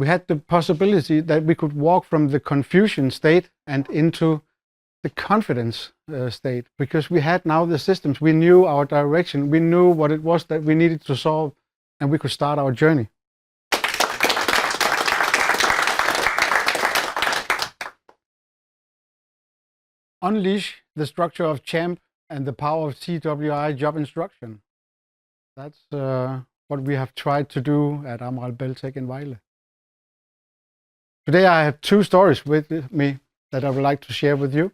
we had the possibility that we could walk from the confusion state and into the confidence state, because we had now the systems, we knew our direction, we knew what it was that we needed to solve, and we could start our journey. Unleash the structure of CHAMP and the power of TWI job instruction. That's what we have tried to do at Ammeraal Beltech in Vejle. Today I have two stories with me that I would like to share with you.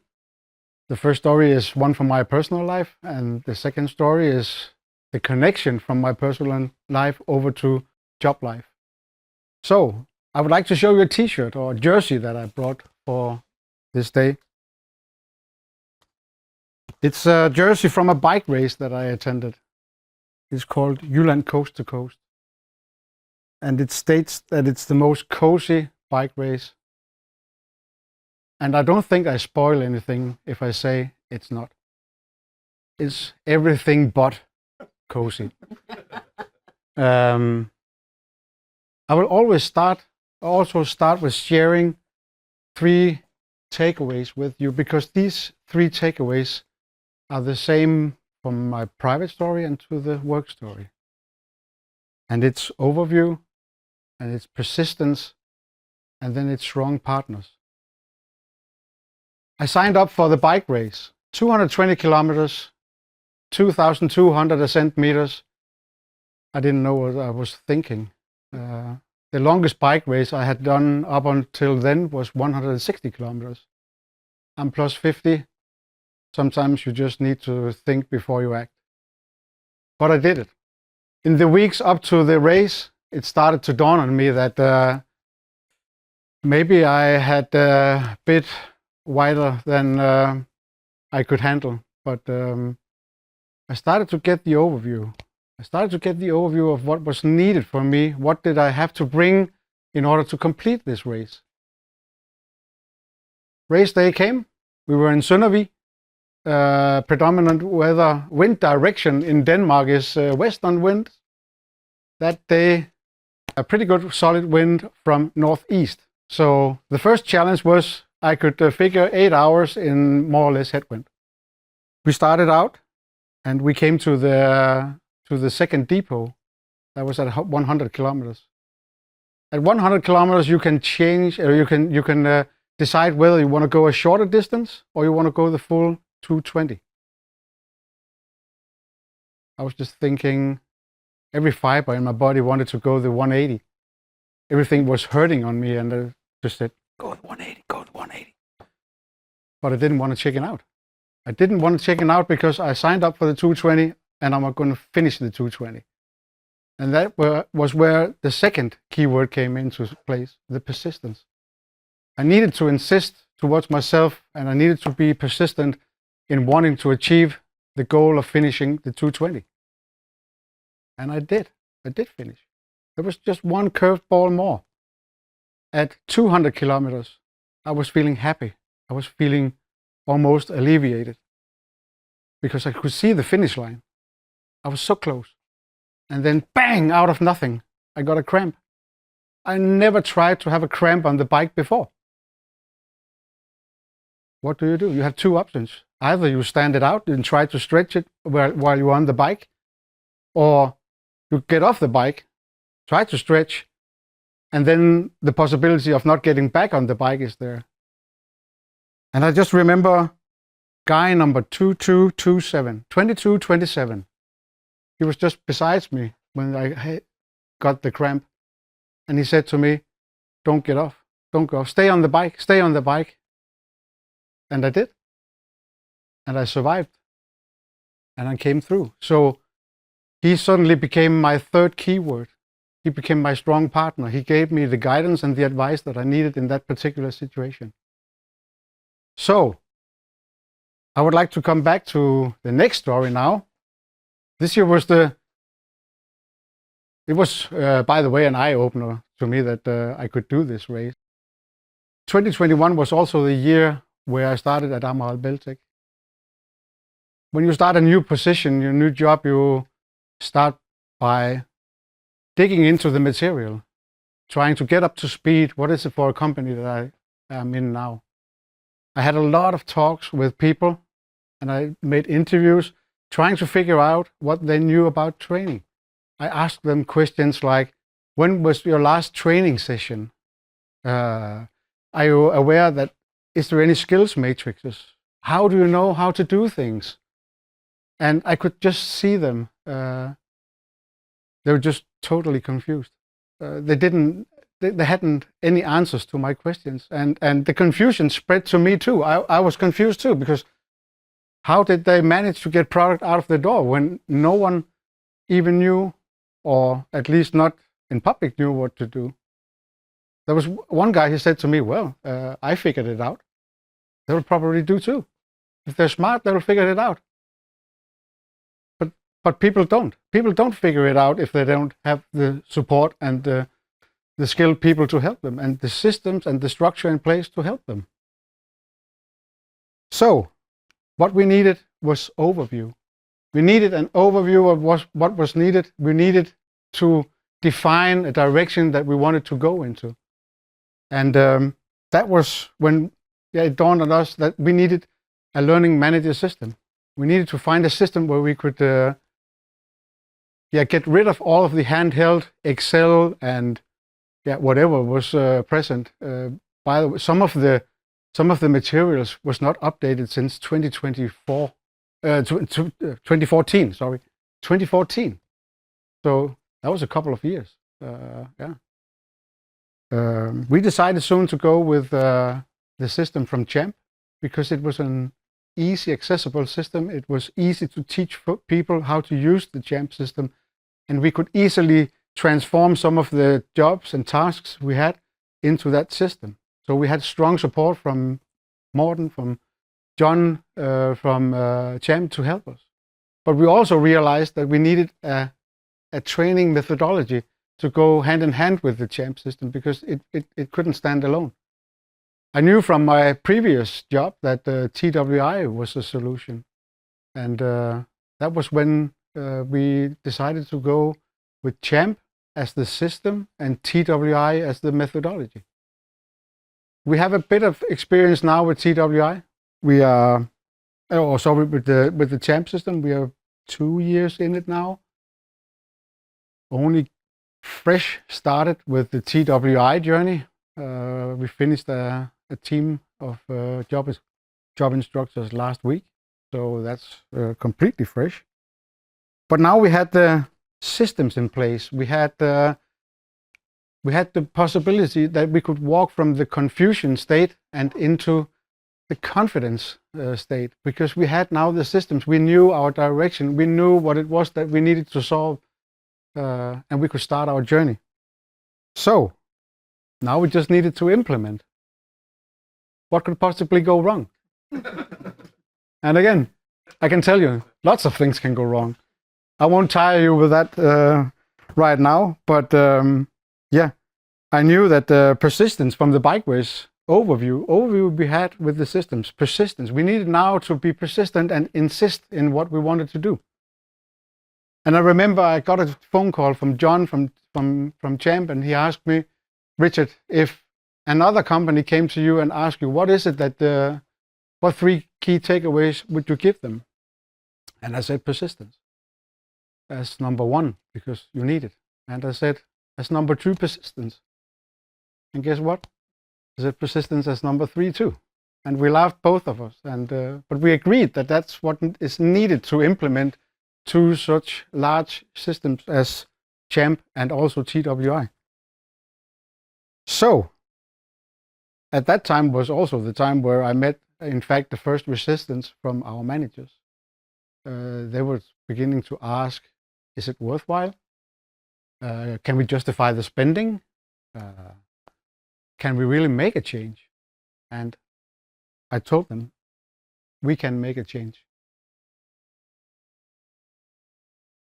The first story is one from my personal life, and the second story is the connection from my personal life over to job life. So I would like to show you a t-shirt or a jersey that I brought for this day. It's a jersey from a bike race that I attended. It's called Jylland Coast to Coast. And it states that it's the most cozy bike race. And I don't think I spoil anything if I say it's not. It's everything but cozy. I will always start with sharing 3 takeaways with you, because these 3 takeaways are the same from my private story and to the work story. And it's overview, and it's persistence, and then it's strong partners. I signed up for the bike race, 220 kilometers, 2,200 ascent meters. I didn't know what I was thinking. The longest bike race I had done up until then was 160 kilometers. I'm plus 50. Sometimes you just need to think before you act. But I did it. In the weeks up to the race, it started to dawn on me that maybe I had a bit wider than I could handle. But I started to get the overview. I started to get the overview of what was needed for me. What did I have to bring in order to complete this race? Race day came. We were in Søndervig. Predominant weather, wind direction in Denmark is western wind. That day, a pretty good solid wind from northeast. So the first challenge was I could figure 8 hours in more or less headwind. We started out and we came to the second depot. That was at 100 kilometers. At 100 kilometers, you can change, or you can decide whether you want to go a shorter distance or you want to go the full 220. I was just thinking, every fiber in my body wanted to go the 180. Everything was hurting on me, and I just said, go the 180, go the 180. But I didn't want to chicken out. I didn't want to chicken out because I signed up for the 220 and I'm going to finish the 220. And that was where the second keyword came into place, the persistence. I needed to insist towards myself, and I needed to be persistent in wanting to achieve the goal of finishing the 220. And I did finish. There was just one curved ball more. At 200 kilometers, I was feeling happy. I was feeling almost alleviated because I could see the finish line. I was so close. And then bang, out of nothing, I got a cramp. I never tried to have a cramp on the bike before. What do? You have 2 options. Either you stand it out and try to stretch it while you're on the bike, or you get off the bike, try to stretch, and then the possibility of not getting back on the bike is there. And I just remember guy number 2227. He was just beside me when I got the cramp. And he said to me, don't get off, don't go off, stay on the bike. And I did. And I survived. And I came through. So he suddenly became my 3rd keyword. He became my strong partner. He gave me the guidance and the advice that I needed in that particular situation. So I would like to come back to the next story now. This year was by the way, an eye-opener to me that I could do this race. 2021 was also the year where I started at Ammeraal Beltech. When you start a new position, your new job, you start by digging into the material. trying to get up to speed. What is it for a company that I am in now? I had a lot of talks with people, and I made interviews trying to figure out what they knew about training. I asked them questions like, when was your last training session? Are you aware that, is there any skills matrices? How do you know how to do things? And I could just see them. They were just totally confused. They hadn't any answers to my questions. And the confusion spread to me too. I was confused too, because how did they manage to get product out of the door when no one even knew, or at least not in public knew what to do? There was one guy who said to me, well, I figured it out. They'll probably do too. If they're smart, they'll figure it out. But people don't. People don't figure it out if they don't have the support and the skilled people to help them, and the systems and the structure in place to help them. So what we needed was overview. We needed an overview of what was needed. We needed to define a direction that we wanted to go into. And that was when it dawned on us that we needed a learning manager system. We needed to find a system where we could get rid of all of the handheld Excel and whatever was present. By the way, some of the materials was not updated since 2014. Sorry, 2014. So that was a couple of years. We decided soon to go with the system from Champ because it was an easy, accessible system. It was easy to teach people how to use the Champ system, and we could easily transform some of the jobs and tasks we had into that system. So we had strong support from Morten, from John, from Champ to help us. But we also realized that we needed a training methodology to go hand in hand with the Champ system, because it couldn't stand alone. I knew from my previous job that TWI was a solution, and that was when we decided to go with Champ as the system and TWI as the methodology. We have a bit of experience now with TWI. We are, with the Champ system, we are 2 years in it now. Only fresh started with the TWI journey. We finished a team of job instructors last week, so that's completely fresh. But now we had the systems in place. We had the possibility that we could walk from the confusion state and into the confidence state, because we had now the systems. We knew our direction. We knew what it was that we needed to solve, and we could start our journey. So now we just needed to implement. What could possibly go wrong? And again, I can tell you, lots of things can go wrong. I won't tire you with that right now, but I knew that persistence from the bikeways overview we had with the systems, persistence. We needed now to be persistent and insist in what we wanted to do. And I remember I got a phone call from John from Champ, and he asked me, Richard, if another company came to you and asked you, what is it that, what 3 key takeaways would you give them? And I said persistence as number 1, because you need it. And I said as number 2, persistence. And guess what? I said persistence as number 3 too. And we laughed, both of us. And but we agreed that that's what is needed to implement 2 such large systems as Champ and also TWI. So at that time was also the time where I met, in fact, the first resistance from our managers. They were beginning to ask, is it worthwhile? Can we justify the spending? Can we really make a change? And I told them, we can make a change.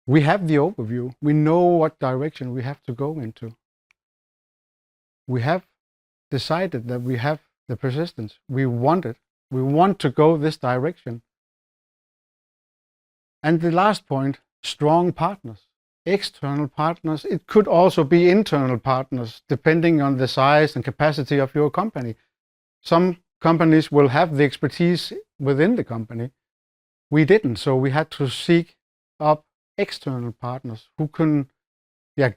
We have the overview. We know what direction we have to go into. We have decided that we have the persistence. We want it. We want to go this direction. And the last point, strong partners. external partners. It could also be internal partners, depending on the size and capacity of your company. Some companies will have the expertise within the company. We didn't, so we had to seek up external partners who can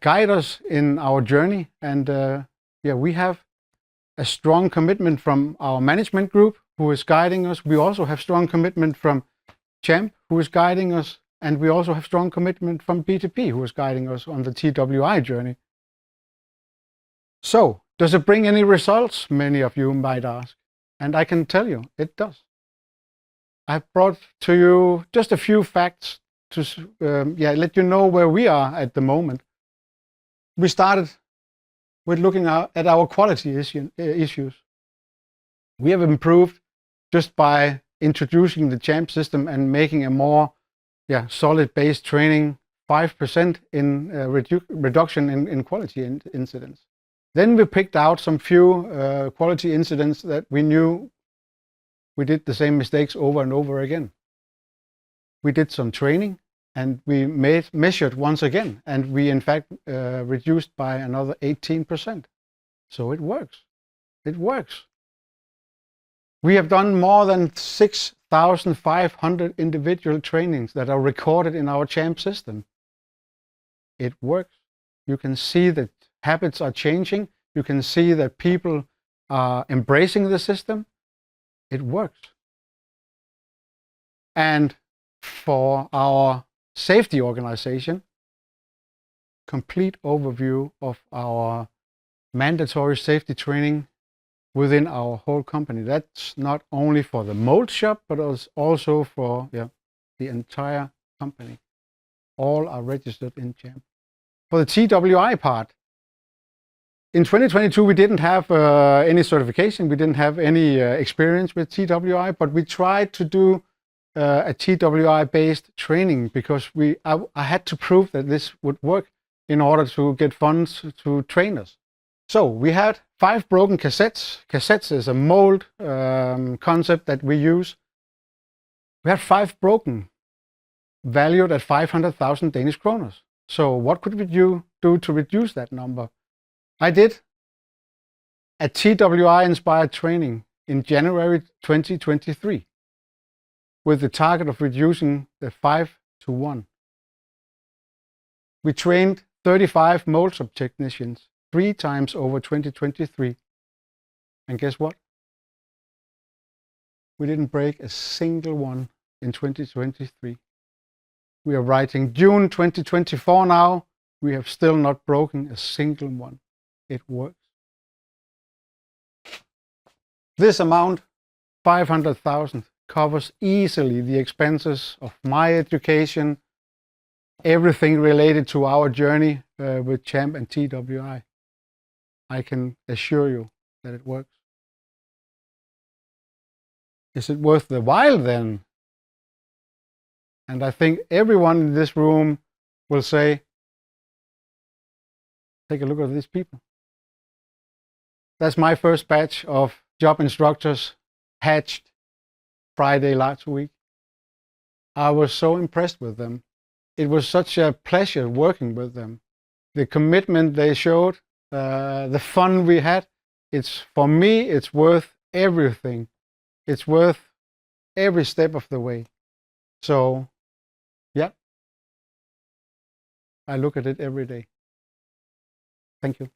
guide us in our journey. And we have a strong commitment from our management group who is guiding us. We also have strong commitment from Champ, who is guiding us, and we also have strong commitment from BTP, who is guiding us on the TWI journey. So, does it bring any results? Many of you might ask. And I can tell you, it does. I've brought to you just a few facts to let you know where we are at the moment. We started with looking at our quality issues. We have improved just by introducing the Champ system and making a more solid base training, 5% in reduction in quality incidents. Then we picked out some few quality incidents that we knew we did the same mistakes over and over again. We did some training and we measured once again, and we in fact reduced by another 18%. So it works. It works. We have done more than 6,500 individual trainings that are recorded in our Champ system. It works. You can see that habits are changing. You can see that people are embracing the system. It works. And for our safety organization, complete overview of our mandatory safety training within our whole company. That's not only for the mold shop, but also for the entire company. All are registered in Champ. For the TWI part, in 2022 we didn't have any certification, we didn't have any experience with TWI, but we tried to do a TWI-based training because I had to prove that this would work in order to get funds to train us. So we had 5 broken cassettes. Cassettes is a mold concept that we use. We had 5 broken, valued at 500,000 Danish kroner. So what could we do to reduce that number? I did a TWI-inspired training in January 2023 with the target of reducing the 5 to 1. We trained 35 mold shop technicians 3 times over 2023. And guess what? We didn't break a single one in 2023. We are writing June 2024 now. We have still not broken a single one. It works. This amount, 500,000, covers easily the expenses of my education, everything related to our journey with Champ and TWI. I can assure you that it works. Is it worth the while then? And I think everyone in this room will say, take a look at these people. That's my first batch of job instructors hatched Friday last week. I was so impressed with them. It was such a pleasure working with them. The commitment they showed, the fun we had, for me, it's worth everything. It's worth every step of the way. So, I look at it every day. Thank you.